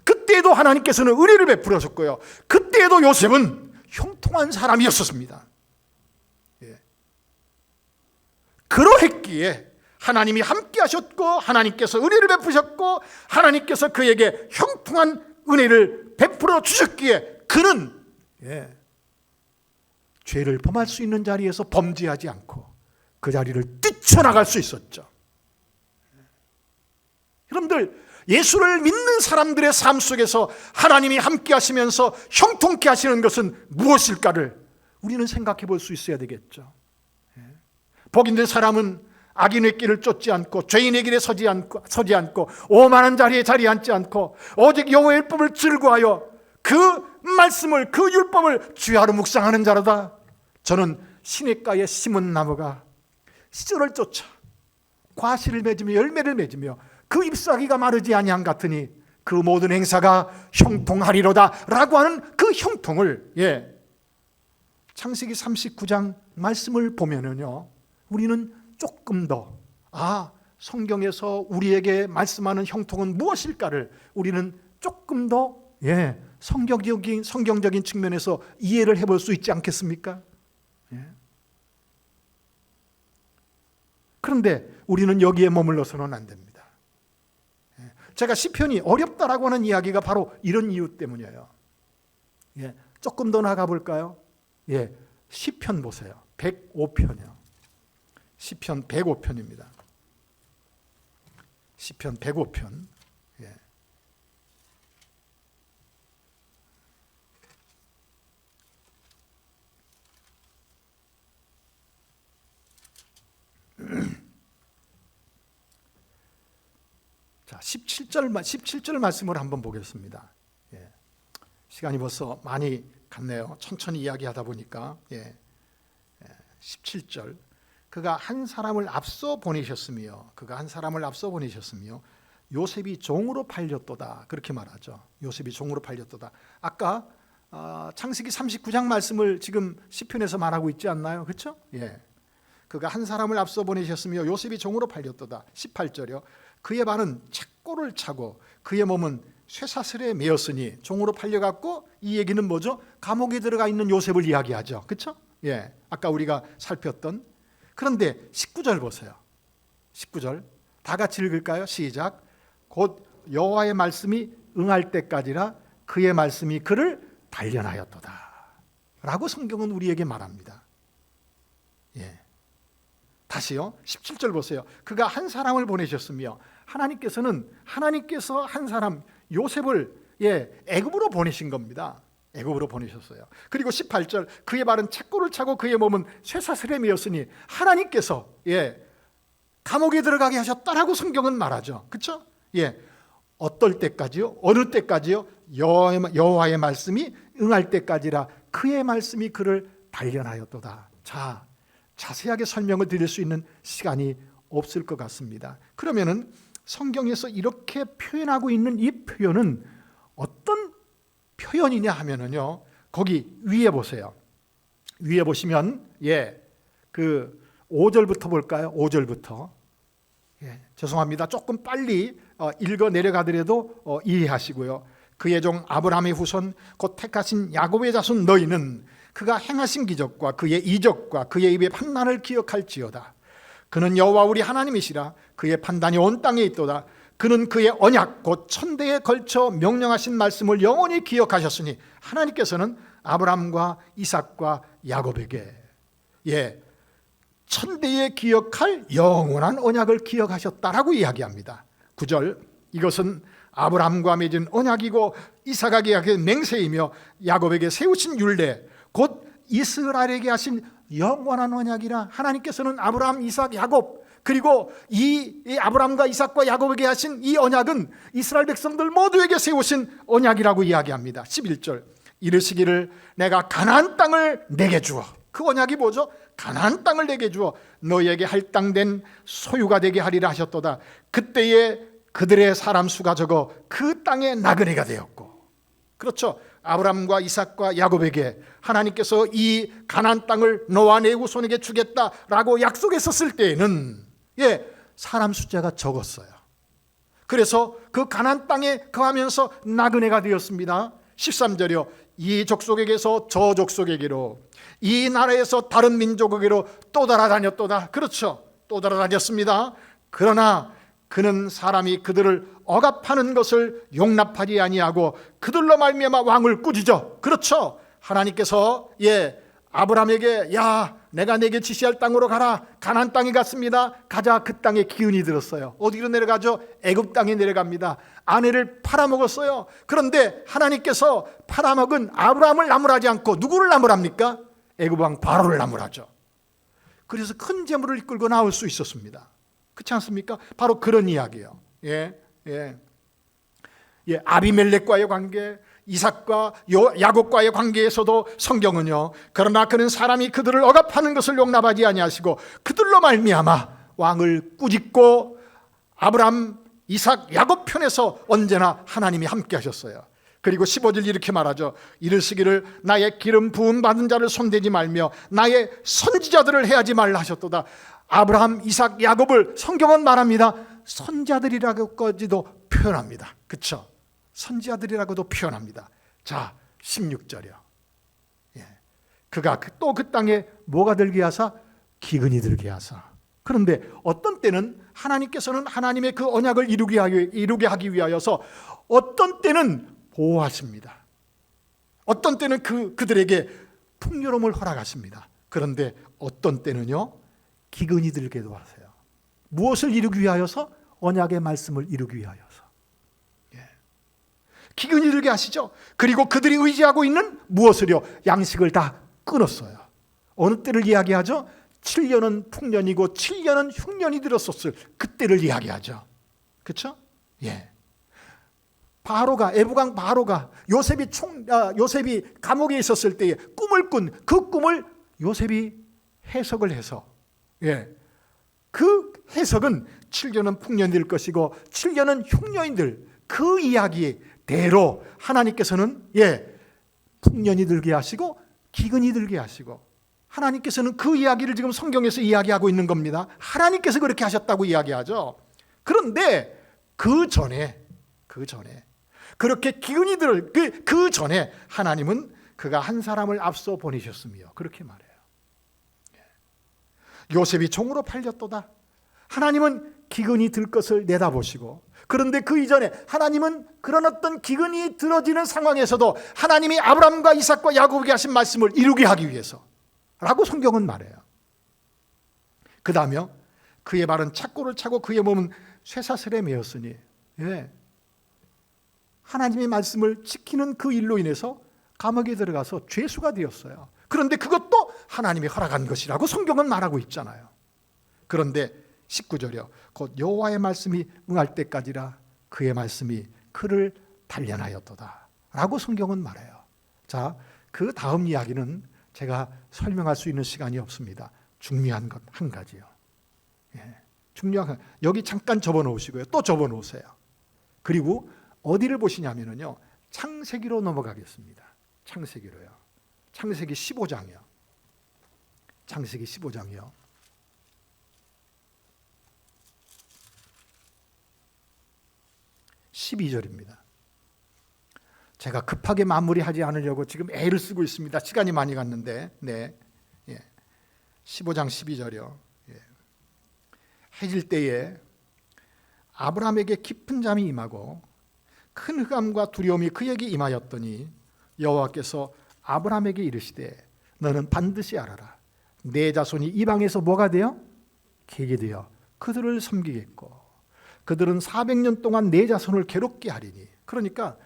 S2: 그때도 하나님께서는 은혜를 베풀으셨고요, 그때도 요셉은 형통한 사람이었습니다. 그러했기에 하나님이 함께 하셨고 하나님께서 은혜를 베푸셨고 하나님께서 그에게 형통한 은혜를 베풀어 주셨기에 그는 죄를 범할 수 있는 자리에서 범죄하지 않고 그 자리를 뛰쳐나갈 수 있었죠. 여러분들, 예수를 믿는 사람들의 삶 속에서 하나님이 함께 하시면서 형통케 하시는 것은 무엇일까를 우리는 생각해 볼 수 있어야 되겠죠. 복인된 사람은 악인의 길을 쫓지 않고 죄인의 길에 서지 않고 오만한 자리에 자리 앉지 않고 오직 여호와의 율법을 즐거워하여 그 말씀을, 그 율법을 주야로 묵상하는 자로다. 저는 시냇가에 심은 나무가 시절을 쫓아 과실을 맺으며 열매를 맺으며 그 잎사귀가 마르지 아니함 같으니 그 모든 행사가 형통하리로다 라고 하는 그 형통을 창세기 39장 말씀을 보면은요, 우리는 조금 더 성경에서 우리에게 말씀하는 형통은 무엇일까를 우리는 조금 더 성경적인 측면에서 이해를 해볼 수 있지 않겠습니까? 그런데 우리는 여기에 머물러서는 안 됩니다. 제가 시편이 어렵다라고 하는 이야기가 바로 이런 이유 때문이에요. 조금 더 나가 볼까요? 시편 보세요. 105편이요. 시편 105편입니다. 시편 105편. 자, 17절 말씀을 한번 보겠습니다. 시간이 벌써 많이 갔네요. 천천히 이야기하다 보니까. 17절. 그가 한 사람을 앞서 보내셨으며 요셉이 종으로 팔렸도다. 그렇게 말하죠. 요셉이 종으로 팔렸도다. 아까 창세기 39장 말씀을 지금 시편에서 말하고 있지 않나요? 그렇죠? 예. 그가 한 사람을 앞서 보내셨으며 요셉이 종으로 팔렸도다. 18절이요. 그의 발은 책골을 차고 그의 몸은 쇠사슬에 매였으니 종으로 팔려갔고, 이 얘기는 뭐죠? 감옥에 들어가 있는 요셉을 이야기하죠. 그렇죠? 예. 아까 우리가 살폈던. 그런데 19절 보세요. 19절 다 같이 읽을까요? 시작. 곧 여호와의 말씀이 응할 때까지라 그의 말씀이 그를 단련하였도다 라고 성경은 우리에게 말합니다. 예. 다시요. 17절 보세요. 그가 한 사람을 보내셨으며, 하나님께서 한 사람 요셉을 애굽으로 보내신 겁니다. 애굽으로 보내셨어요. 그리고 18절 그의 발은 책골을 차고 그의 몸은 쇠사슬에 매였으니 하나님께서 감옥에 들어가게 하셨다라고 성경은 말하죠. 그렇죠? 예. 어떨 때까지요? 어느 때까지요? 여호와의 말씀이 응할 때까지라 그의 말씀이 그를 단련하였도다. 자, 자세하게 설명을 드릴 수 있는 시간이 없을 것 같습니다. 그러면은 성경에서 이렇게 표현하고 있는 이 표현은 어떤 표현이냐 하면은요, 거기 위에 보세요. 위에 보시면 그 5절부터 볼까요? 5절부터. 죄송합니다. 조금 빨리 읽어 내려가더라도 이해하시고요. 그의 종 아브라함의 후손 곧 택하신 야곱의 자손 너희는 그가 행하신 기적과 그의 이적과 그의 입의 판단을 기억할지어다. 그는 여호와 우리 하나님이시라. 그의 판단이 온 땅에 있도다. 그는 그의 언약 곧 천대에 걸쳐 명령하신 말씀을 영원히 기억하셨으니 하나님께서는 아브라함과 이삭과 야곱에게 천대에 기억할 영원한 언약을 기억하셨다라고 이야기합니다. 9절 이것은 아브라함과 맺은 언약이고 이삭에게 하신 맹세이며 야곱에게 세우신 율례 곧 이스라엘에게 하신 영원한 언약이라. 하나님께서는 아브라함, 이삭, 야곱, 그리고 이 아브라함과 이삭과 야곱에게 하신 이 언약은 이스라엘 백성들 모두에게 세우신 언약이라고 이야기합니다. 11절 이르시기를 내가 가나안 땅을 내게 주어. 그 언약이 뭐죠? 가나안 땅을 내게 주어 너희에게 할당된 소유가 되게 하리라 하셨도다. 그때에 그들의 사람 수가 적어 그 땅에 나그네가 되었고. 그렇죠. 아브라함과 이삭과 야곱에게 하나님께서 이 가나안 땅을 너와 내 후손에게 주겠다라고 약속했었을 때에는 사람 숫자가 적었어요. 그래서 그 가나안 땅에 거하면서 나그네가 되었습니다. 13절이요. 이 족속에게서 저 족속에게로, 이 나라에서 다른 민족에게로 또 돌아다녔도다. 그렇죠. 또 돌아다녔습니다. 그러나 그는 사람이 그들을 억압하는 것을 용납하지 아니하고 그들로 말미암아 왕을 꾸짖어. 그렇죠. 하나님께서 아브라함에게 내가 내게 지시할 땅으로 가라. 가나안 땅에 갔습니다. 가자. 그 땅에 기운이 들었어요. 어디로 내려가죠? 애굽 땅에 내려갑니다. 아내를 팔아먹었어요. 그런데 하나님께서 팔아먹은 아브라함을 나무라지 않고 누구를 나무랍니까? 애굽 왕 바로를 나무라죠. 그래서 큰 재물을 이끌고 나올 수 있었습니다. 그렇지 않습니까? 바로 그런 이야기예요. 아비멜렉과의 관계, 이삭과 야곱과의 관계에서도 성경은요, 그러나 그는 사람이 그들을 억압하는 것을 용납하지 아니하시고 그들로 말미암아 왕을 꾸짖고 아브라함, 이삭, 야곱 편에서 언제나 하나님이 함께 하셨어요. 그리고 15절 이렇게 말하죠. 이르시기를 나의 기름 부음 받은 자를 손대지 말며 나의 선지자들을 해하지 말라 하셨도다. 아브라함, 이삭, 야곱을 성경은 말합니다. 선지자들이라고까지도 표현합니다. 그렇죠? 선지자들이라고도 표현합니다. 자, 16절이요. 그가 또 그 땅에 뭐가 들게 하사? 기근이 들게 하사. 그런데 어떤 때는 하나님께서는 하나님의 그 언약을 이루게 하기 위하여서 어떤 때는 보호하십니다. 어떤 때는 그들에게 풍요로움을 허락하십니다. 그런데 어떤 때는요, 기근이 들게도 하세요. 무엇을 이루기 위하여서? 언약의 말씀을 이루기 위하여서. 기근이 들게 하시죠. 그리고 그들이 의지하고 있는 무엇을요? 양식을 다 끊었어요. 어느 때를 이야기하죠? 7년은 풍년이고 7년은 흉년이 들었었을 그때를 이야기하죠. 그렇죠? 바로가, 애국왕 바로가 요셉이 감옥에 있었을 때에 꿈을 꾼 그 꿈을 요셉이 해석을 해서 그 해석은 7년은 풍년일 것이고 7년은 흉년이 될 그 이야기대로 하나님께서는 풍년이 들게 하시고 기근이 들게 하시고, 하나님께서는 그 이야기를 지금 성경에서 이야기하고 있는 겁니다. 하나님께서 그렇게 하셨다고 이야기하죠. 그런데 그 전에 그렇게 기근이 들 그 전에 하나님은 그가 한 사람을 앞서 보내셨으며 그렇게 말해요. 요셉이 종으로 팔렸도다. 하나님은 기근이 들 것을 내다보시고, 그런데 그 이전에 하나님은 그런 어떤 기근이 들어지는 상황에서도 하나님이 아브라함과 이삭과 야곱에게 하신 말씀을 이루게 하기 위해서 라고 성경은 말해요. 그 다음에 그의 발은 착고를 차고 그의 몸은 쇠사슬에 매였으니, 하나님의 말씀을 지키는 그 일로 인해서 감옥에 들어가서 죄수가 되었어요. 그런데 그것도 하나님이 허락한 것이라고 성경은 말하고 있잖아요. 그런데 19절이요. 곧 여호와의 말씀이 응할 때까지라 그의 말씀이 그를 단련하였도다 라고 성경은 말해요. 자, 그 다음 이야기는 제가 설명할 수 있는 시간이 없습니다. 중요한 것 한 가지요. 중요한 것, 여기 잠깐 접어놓으시고요. 또 접어놓으세요. 그리고 어디를 보시냐면요, 창세기로 넘어가겠습니다. 창세기로요. 창세기 15장이요. 창세기 15장이요. 12절입니다. 제가 급하게 마무리하지 않으려고 지금 애를 쓰고 있습니다. 시간이 많이 갔는데, 15장 12절이요. 해질 때에 아브라함에게 깊은 잠이 임하고 큰 흑암과 두려움이 그에게 임하였더니 여호와께서 아브라함에게 이르시되 너는 반드시 알아라. 내 자손이 이방에서 뭐가 되어? 계게 되어 그들을 섬기겠고 그들은 400년 동안 내 자손을 괴롭게 하리니. 그러니까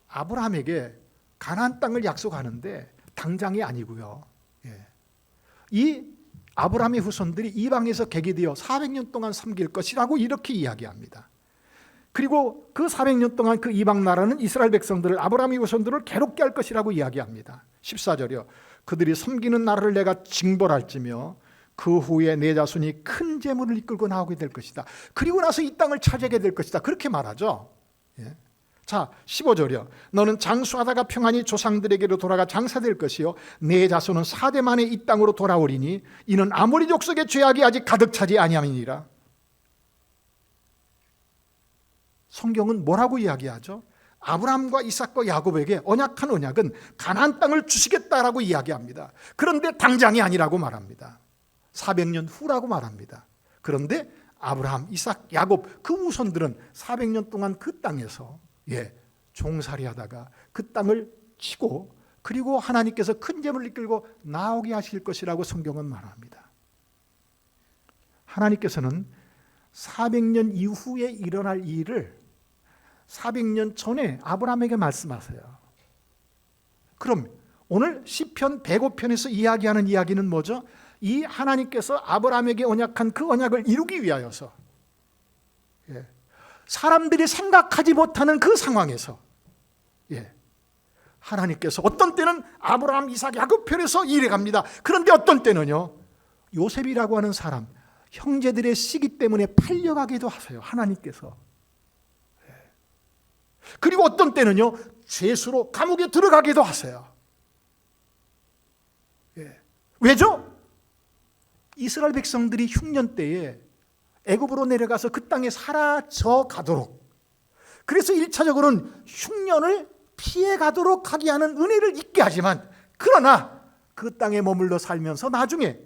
S2: 아브라함에게 가나안 땅을 약속하는데 당장이 아니고요. 이 아브라함의 후손들이 이방에서 계게 되어 400년 동안 섬길 것이라고 이렇게 이야기합니다. 그리고 그 400년 동안 그 이방 나라는 이스라엘 백성들을, 아브라함의 후손들을 괴롭게 할 것이라고 이야기합니다. 14절이요. 그들이 섬기는 나라를 내가 징벌할지며 그 후에 내 자손이 큰 재물을 이끌고 나오게 될 것이다. 그리고 나서 이 땅을 차지하게 될 것이다. 그렇게 말하죠. 자, 15절이요. 너는 장수하다가 평안히 조상들에게로 돌아가 장사될 것이요 내 자손은 4대 만에 이 땅으로 돌아오리니 이는 아모리 족속의 죄악이 아직 가득 차지 아니함이니라. 성경은 뭐라고 이야기하죠? 아브라함과 이삭과 야곱에게 언약한 언약은 가나안 땅을 주시겠다라고 이야기합니다. 그런데 당장이 아니라고 말합니다. 400년 후라고 말합니다. 그런데 아브라함, 이삭, 야곱 그 후손들은 400년 동안 그 땅에서 종살이 하다가 그 땅을 치고 그리고 하나님께서 큰 재물을 이끌고 나오게 하실 것이라고 성경은 말합니다. 하나님께서는 400년 이후에 일어날 일을 400년 전에 아브라함에게 말씀하세요. 그럼 오늘 시편 105편에서 이야기하는 이야기는 뭐죠? 이 하나님께서 아브라함에게 언약한 그 언약을 이루기 위하여서 사람들이 생각하지 못하는 그 상황에서 하나님께서 어떤 때는 아브라함, 이삭, 야곱 편에서 일해갑니다. 그런데 어떤 때는요, 요셉이라고 하는 사람, 형제들의 시기 때문에 팔려가기도 하세요. 하나님께서. 그리고 어떤 때는요, 죄수로 감옥에 들어가기도 하세요. 왜죠? 이스라엘 백성들이 흉년 때에 애굽으로 내려가서 그 땅에 사라져 가도록, 그래서 1차적으로는 흉년을 피해 가도록 하게 하는 은혜를 잊게 하지만, 그러나 그 땅에 머물러 살면서 나중에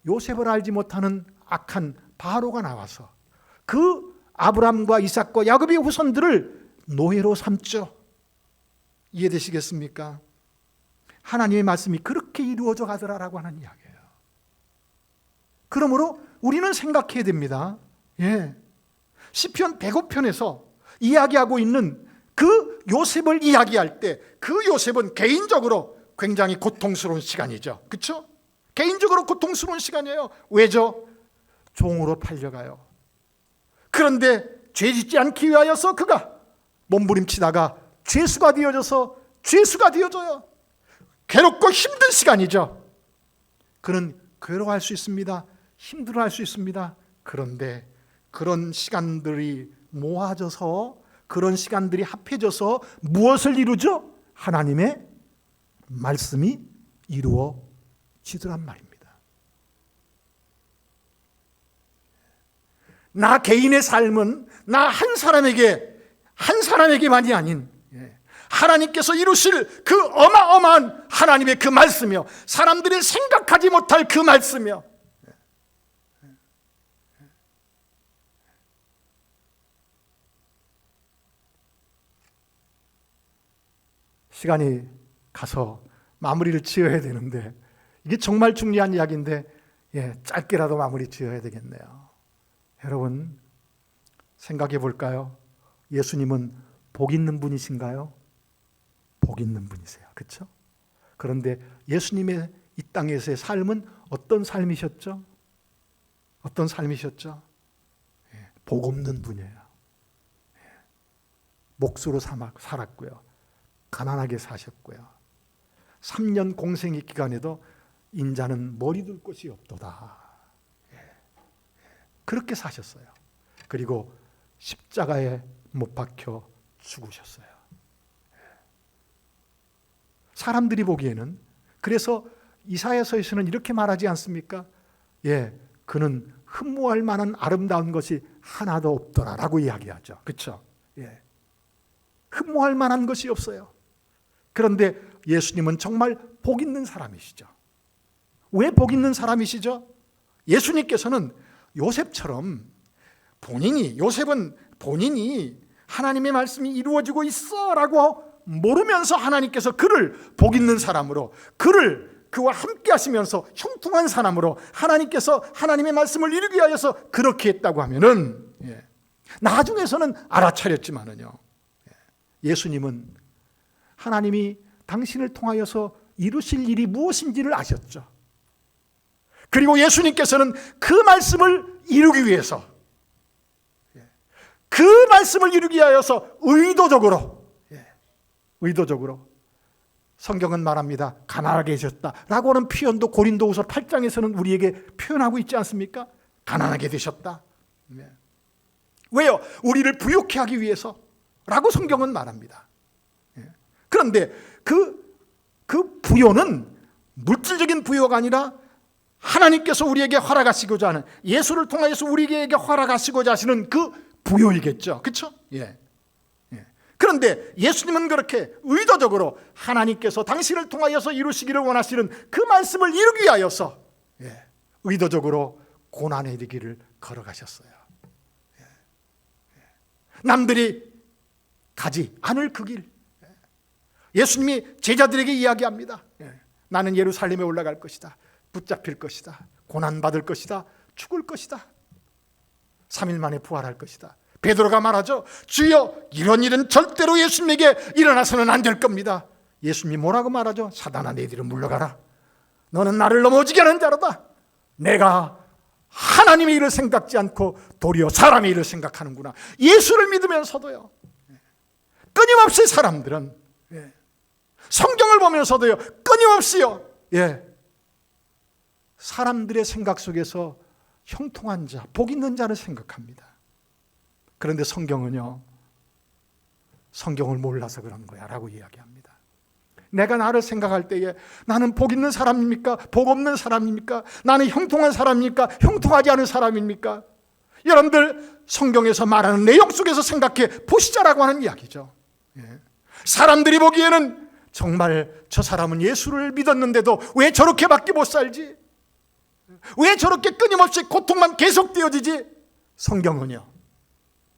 S2: 요셉을 알지 못하는 악한 바로가 나와서 그 아브람과 이삭과 야곱의 후손들을 노예로 삼죠. 이해되시겠습니까? 하나님의 말씀이 그렇게 이루어져 가더라라고 하는 이야기예요. 그러므로 우리는 생각해야 됩니다. 시편 105편에서 이야기하고 있는 그 요셉을 이야기할 때 그 요셉은 개인적으로 굉장히 고통스러운 시간이죠. 그렇죠? 개인적으로 고통스러운 시간이에요. 왜죠? 종으로 팔려가요. 그런데 죄 짓지 않기 위하여서 그가 몸부림치다가 죄수가 되어져요. 괴롭고 힘든 시간이죠. 그는 괴로워할 수 있습니다. 힘들어할 수 있습니다. 그런데 그런 시간들이 모아져서, 그런 시간들이 합해져서 무엇을 이루죠? 하나님의 말씀이 이루어지더란 말입니다. 나 개인의 삶은 나 한 사람에게만이 아닌 하나님께서 이루실 그 어마어마한 하나님의 그 말씀이요, 사람들이 생각하지 못할 그 말씀이요, 시간이 가서 마무리를 지어야 되는데 이게 정말 중요한 이야기인데 짧게라도 마무리 지어야 되겠네요. 여러분 생각해 볼까요? 예수님은 복 있는 분이신가요? 복 있는 분이세요. 그렇죠? 그런데 예수님의 이 땅에서의 삶은 어떤 삶이셨죠? 어떤 삶이셨죠? 복 없는 분이에요. 목수로 살았고요. 가난하게 사셨고요. 3년 공생의 기간에도 인자는 머리 둘 곳이 없도다. 그렇게 사셨어요. 그리고 십자가에 못 박혀 죽으셨어요. 사람들이 보기에는, 그래서 이사야서에서는 이렇게 말하지 않습니까? 그는 흠모할 만한 아름다운 것이 하나도 없더라라고 이야기하죠. 그렇죠? 흠모할 만한 것이 없어요. 그런데 예수님은 정말 복 있는 사람이시죠. 왜 복 있는 사람이시죠? 예수님께서는 요셉처럼 요셉은 본인이 하나님의 말씀이 이루어지고 있어 라고 모르면서 하나님께서 그를 복 있는 사람으로, 그와 함께 하시면서 형통한 사람으로 하나님께서 하나님의 말씀을 이루기 위하여서 그렇게 했다고 하면은, 나중에서는 알아차렸지만은요, 예수님은 하나님이 당신을 통하여서 이루실 일이 무엇인지를 아셨죠. 그리고 예수님께서는 그 말씀을 이루기 위해서, 그 말씀을 이루기 위하여서 의도적으로 성경은 말합니다. 가난하게 되셨다라고 하는 표현도 고린도후서 8장에서는 우리에게 표현하고 있지 않습니까? 가난하게 되셨다. 왜요? 우리를 부욕해 하기 위해서라고 성경은 말합니다. 그런데 그 부요는 물질적인 부요가 아니라 하나님께서 우리에게 허락하시고자 하는, 예수를 통하여서 우리에게 허락하시고자 하시는 그 부요이겠죠. 그렇죠? 그런데 예수님은 그렇게 의도적으로 하나님께서 당신을 통하여서 이루시기를 원하시는 그 말씀을 이루기 위하여서 의도적으로 고난의 길을 걸어가셨어요. 남들이 가지 않을 그 길, 예수님이 제자들에게 이야기합니다. 나는 예루살렘에 올라갈 것이다. 붙잡힐 것이다. 고난받을 것이다. 죽을 것이다. 3일 만에 부활할 것이다. 베드로가 말하죠. 주여, 이런 일은 절대로 예수님에게 일어나서는 안 될 겁니다. 예수님이 뭐라고 말하죠? 사단아, 내 뒤로 물러가라. 너는 나를 넘어지게 하는 자로다. 내가 하나님의 일을 생각지 않고 도리어 사람의 일을 생각하는구나. 예수를 믿으면서도요, 끊임없이 사람들은 성경을 보면서도요, 끊임없이요, 사람들의 생각 속에서 형통한 자, 복 있는 자를 생각합니다. 그런데 성경은요, 성경을 몰라서 그런 거야 라고 이야기합니다. 내가 나를 생각할 때에 나는 복 있는 사람입니까? 복 없는 사람입니까? 나는 형통한 사람입니까? 형통하지 않은 사람입니까? 여러분들 성경에서 말하는 내용 속에서 생각해 보시자라고 하는 이야기죠. 사람들이 보기에는 정말 저 사람은 예수를 믿었는데도 왜 저렇게밖에 못 살지? 왜 저렇게 끊임없이 고통만 계속되어지지? 성경은요,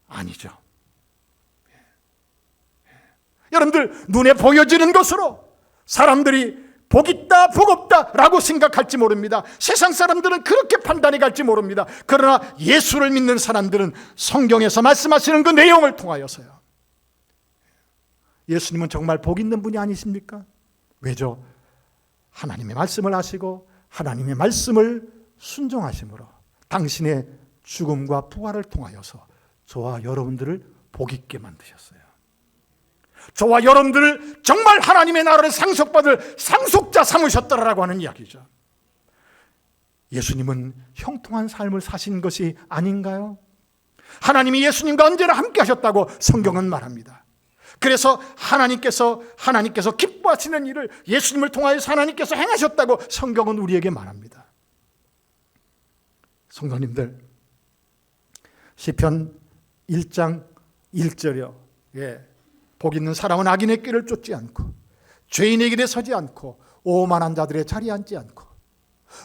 S2: 아니죠. 여러분들 눈에 보여지는 것으로 사람들이 복 있다, 복 없다 라고 생각할지 모릅니다. 세상 사람들은 그렇게 판단해 갈지 모릅니다. 그러나 예수를 믿는 사람들은 성경에서 말씀하시는 그 내용을 통하여서요, 예수님은 정말 복 있는 분이 아니십니까? 왜죠? 하나님의 말씀을 하시고 하나님의 말씀을 순종하심으로 당신의 죽음과 부활을 통하여서 저와 여러분들을 복 있게 만드셨어요. 저와 여러분들을 정말 하나님의 나라를 상속받을 상속자 삼으셨다라고 하는 이야기죠. 예수님은 형통한 삶을 사신 것이 아닌가요? 하나님이 예수님과 언제나 함께 하셨다고 성경은 말합니다. 그래서 하나님께서 기뻐하시는 일을 예수님을 통하여서 하나님께서 행하셨다고 성경은 우리에게 말합니다. 성도님들, 시편 1장 1절이요. 복 있는 사람은 악인의 길을 쫓지 않고 죄인의 길에 서지 않고 오만한 자들의 자리에 앉지 않고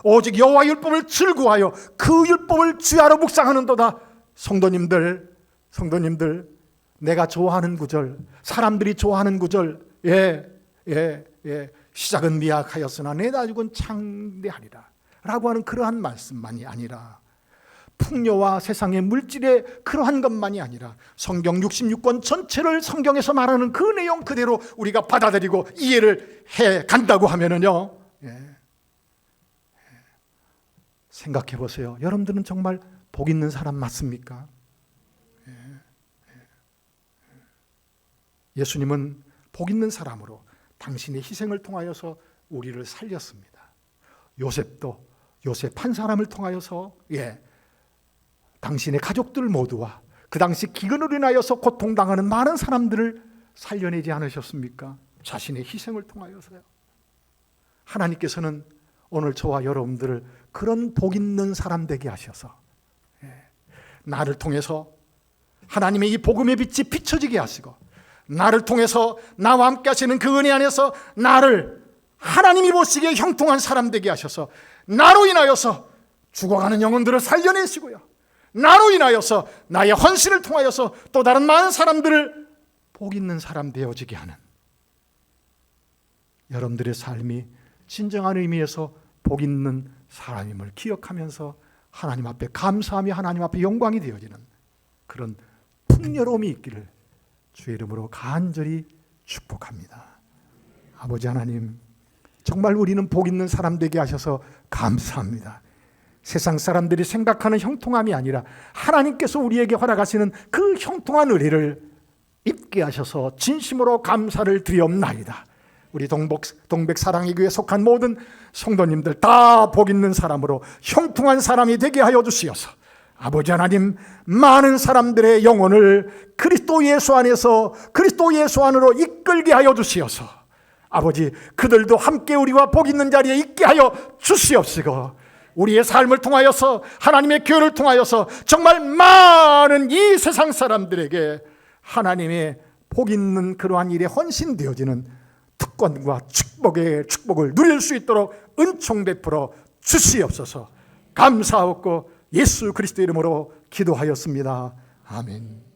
S2: 오직 여호와 율법을 즐거워하여 그 율법을 주야로 묵상하는도다. 성도님들, 내가 좋아하는 구절, 사람들이 좋아하는 구절, 시작은 미약하였으나 내 나중은 창대하리라 라고 하는 그러한 말씀만이 아니라, 풍요와 세상의 물질의 그러한 것만이 아니라 성경 66권 전체를 성경에서 말하는 그 내용 그대로 우리가 받아들이고 이해를 해 간다고 하면은요, 생각해 보세요. 여러분들은 정말 복 있는 사람 맞습니까? 예수님은 복 있는 사람으로 당신의 희생을 통하여서 우리를 살렸습니다. 요셉도 요셉 한 사람을 통하여서 당신의 가족들 모두와 그 당시 기근으로 인하여서 고통당하는 많은 사람들을 살려내지 않으셨습니까? 자신의 희생을 통하여서요. 하나님께서는 오늘 저와 여러분들을 그런 복 있는 사람 되게 하셔서 나를 통해서 하나님의 이 복음의 빛이 비춰지게 하시고, 나를 통해서 나와 함께 하시는 그 은혜 안에서 나를 하나님이 보시기에 형통한 사람 되게 하셔서 나로 인하여서 죽어가는 영혼들을 살려내시고요, 나로 인하여서 나의 헌신을 통하여서 또 다른 많은 사람들을 복 있는 사람 되어지게 하는, 여러분들의 삶이 진정한 의미에서 복 있는 사람임을 기억하면서 하나님 앞에 감사하며 하나님 앞에 영광이 되어지는 그런 풍요로움이 있기를 주의 이름으로 간절히 축복합니다. 아버지 하나님, 정말 우리는 복 있는 사람 되게 하셔서 감사합니다. 세상 사람들이 생각하는 형통함이 아니라 하나님께서 우리에게 허락하시는 그 형통한 은혜를 입게 하셔서 진심으로 감사를 드리옵나이다. 우리 동백사랑의 교회에 속한 모든 성도님들 다 복 있는 사람으로 형통한 사람이 되게 하여 주시어서 아버지 하나님, 많은 사람들의 영혼을 그리스도 예수 안에서 그리스도 예수 안으로 이끌게 하여 주시어서 아버지, 그들도 함께 우리와 복 있는 자리에 있게 하여 주시옵시고, 우리의 삶을 통하여서 하나님의 교회를 통하여서 정말 많은 이 세상 사람들에게 하나님의 복 있는 그러한 일에 헌신되어지는 특권과 축복을 누릴 수 있도록 은총 베풀어 주시옵소서. 감사하옵고 예수 그리스도 이름으로 기도하였습니다. 아멘.